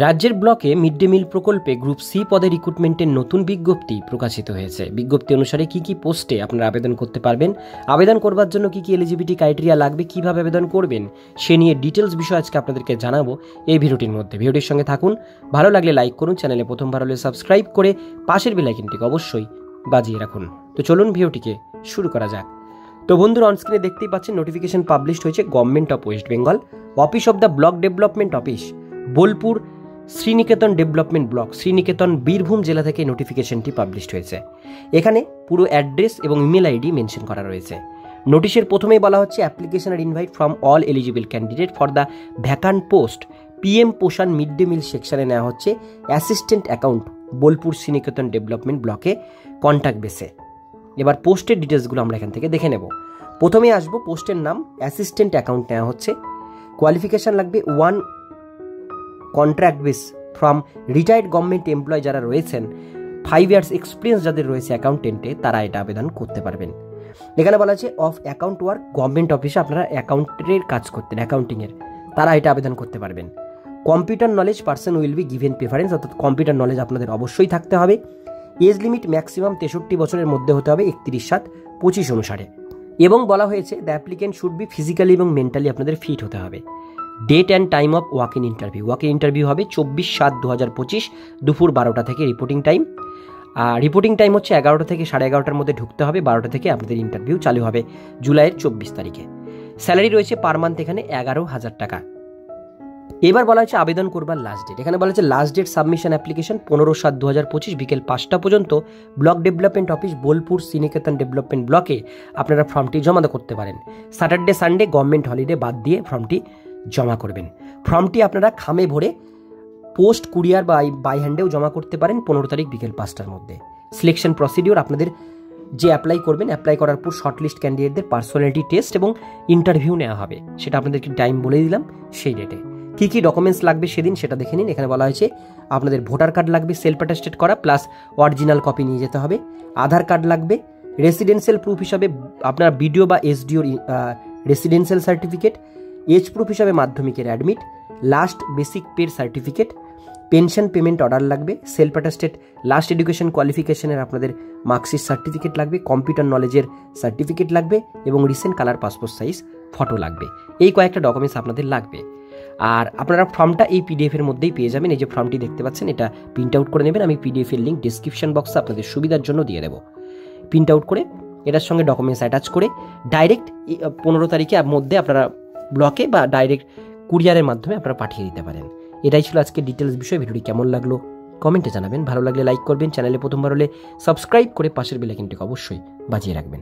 রাজ্যের ব্লকে mid day মিল প্রকল্পে গ্রুপ সি পদে রিক্রুটমেন্টের নতুন বিজ্ঞপ্তি প্রকাশিত হয়েছে। বিজ্ঞপ্তি অনুসারে কি কি পোস্টে আপনারা আবেদন করতে পারবেন, আবেদন করবার জন্য কি কি এলিজিবিলিটি ক্রাইটেরিয়া লাগবে, কিভাবে আবেদন করবেন সে নিয়ে ডিটেলস বিষয় আজকে আপনাদেরকে জানাবো এই ভিডিওটির মধ্যে। ভিডিওটির সঙ্গে থাকুন, ভালো লাগলে লাইক করুন, চ্যানেলে প্রথমবার হলে সাবস্ক্রাইব করে পাশের বেল আইকনটিকে অবশ্যই বাজিয়ে রাখুন। তো চলুন ভিডিওটিকে শুরু করা যাক। তো বন্ধুরা, অনস্ক্রিনে দেখতেই পাচ্ছেন নোটিফিকেশন পাবলিশড হয়েছে government of West Bengal, office of the block development office, Bolpur, Sriniketan development block, Sriniketan, Birbhum জেলা থেকে নোটিফিকেশনটি পাবলিশড হয়েছে। এখানে পুরো অ্যাড্রেস এবং ইমেল আইডি মেনশন করা রয়েছে। নোটিশের প্রথমেই বলা হচ্ছে application are invite from all eligible candidate for the vacant post PM Poshan mid day meal সেকশনে নেওয়া হচ্ছে assistant account, Bolpur Sriniketan development ব্লকে কন্ট্যাক্ট বেসে। এবার পোস্টের ডিটেলসগুলো আমরা এখান থেকে দেখে নেব। প্রথমে আসবো, পোস্টের নাম অ্যাসিস্ট্যান্ট অ্যাকাউন্ট নেওয়া হচ্ছে। কোয়ালিফিকেশান লাগবে 1 contract base from retired government employ যারা রয়েছেন, 5 ইয়ার্স এক্সপিরিয়েন্স যাদের রয়েছে অ্যাকাউন্টেন্টে, তারা এটা আবেদন করতে পারবেন। এখানে বলা আছে অফ অ্যাকাউন্ট ওয়ার্ক, গভর্নমেন্ট অফিসে আপনারা অ্যাকাউন্টের কাজ করতেন, অ্যাকাউন্টিংয়ের, তারা এটা আবেদন করতে পারবেন। Computer knowledge person will be given preference, অর্থাৎ কম্পিউটার নলেজ আপনাদের অবশ্যই থাকতে হবে। এজ লিমিট ম্যাক্সিমাম 63 বছরের মধ্যে হতে হবে 31/7/25 অনুসারে। এবং বলা হয়েছে the applicant should be physically এবং মেন্টালি আপনাদের ফিট হতে হবে। Date and time of walk in interview, walk in interview হবে 24/7/2025 দুপুর 12টা থেকে রিপোর্টিং টাইম। রিপোর্টিং টাইম হচ্ছে 11টা থেকে 11:30টার মধ্যে ঢুকতে হবে, 12টা থেকে আপনাদের ইন্টারভিউ চালু হবে জুলাইয়ের 24 তারিখে। স্যালারি রয়েছে পার মান্থ এখানে 11,000 টাকা। এবার বলা হচ্ছে আবেদন করবার লাস্ট ডেট। এখানে বলা হচ্ছে লাস্ট ডেট সাবমিশন অ্যাপ্লিকেশন 15/7/2025 বিকেল 5টা পর্যন্ত block development office, Bolpur Sriniketan development ব্লকে আপনারা ফর্মটি জমা করতে পারেন। স্যাটারডে সানডে গভর্নমেন্ট হলিডে বাদ দিয়ে ফর্মটি জমা করবেন। ফর্মটি আপনারা খামে ভরে পোস্ট, কুরিয়ার বা বাই হ্যান্ডেও জমা করতে পারেন 15 তারিখ বিকেল 5টার মধ্যে। সিলেকশন প্রসিডিওর, আপনাদের যে অ্যাপ্লাই করবেন, অ্যাপ্লাই করার পর শর্টলিস্ট ক্যান্ডিডেটদের পার্সোনালিটি টেস্ট এবং ইন্টারভিউ নেওয়া হবে, সেটা আপনাদেরকে টাইম বলে দিলাম সেই ডেটে। কী কী ডকুমেন্টস লাগবে সেদিন সেটা দেখে নিন। এখানে বলা হয়েছে আপনাদের ভোটার কার্ড লাগবে সেলফ অ্যাটেস্টেড করা, প্লাস অরিজিনাল কপি নিয়ে যেতে হবে। আধার কার্ড লাগবে। রেসিডেন্সিয়াল প্রুফ হিসাবে আপনার বিডিও বা এসডিওর রেসিডেন্সিয়াল সার্টিফিকেট। এজ প্রুফ হিসাবে মাধ্যমিকের অ্যাডমিট, লাস্ট বেসিক পের সার্টিফিকেট, পেনশন পেমেন্ট অর্ডার লাগবে, সেলফ অ্যাটেস্টেড লাস্ট এডুকেশন কোয়ালিফিকেশনের আপনাদের মার্কশিট সার্টিফিকেট লাগবে, কম্পিউটার নলেজের সার্টিফিকেট লাগবে এবং recent colour passport size photo লাগবে। এই কয়েকটা ডকুমেন্টস আপনাদের লাগবে। আর আপনারা ফর্মটা এই পিডিএফের মধ্যেই পেয়ে যাবেন। এই যে ফর্মটি দেখতে পাচ্ছেন, এটা প্রিন্ট আউট করে নেবেন। আমি পিডিএফের লিঙ্ক ডিসক্রিপশন বক্সে আপনাদের সুবিধার জন্য দিয়ে দেবো। প্রিন্ট আউট করে এটার সঙ্গে ডকুমেন্টস অ্যাটাচ করে ডাইরেক্ট 15 তারিখের মধ্যে আপনারা ব্লকে বা ডাইরেক্ট কুরিয়ারের মাধ্যমে আপনারা পাঠিয়ে দিতে পারেন। এটাই ছিল আজকে ডিটেলস বিষয়। ভিডিওটি কেমন লাগলো কমেন্টে জানাবেন, ভালো লাগলে লাইক করবেন, চ্যানেলে প্রথমবার হলে সাবস্ক্রাইব করে পাশের বেল আইকনটিকে অবশ্যই বাজিয়ে রাখবেন।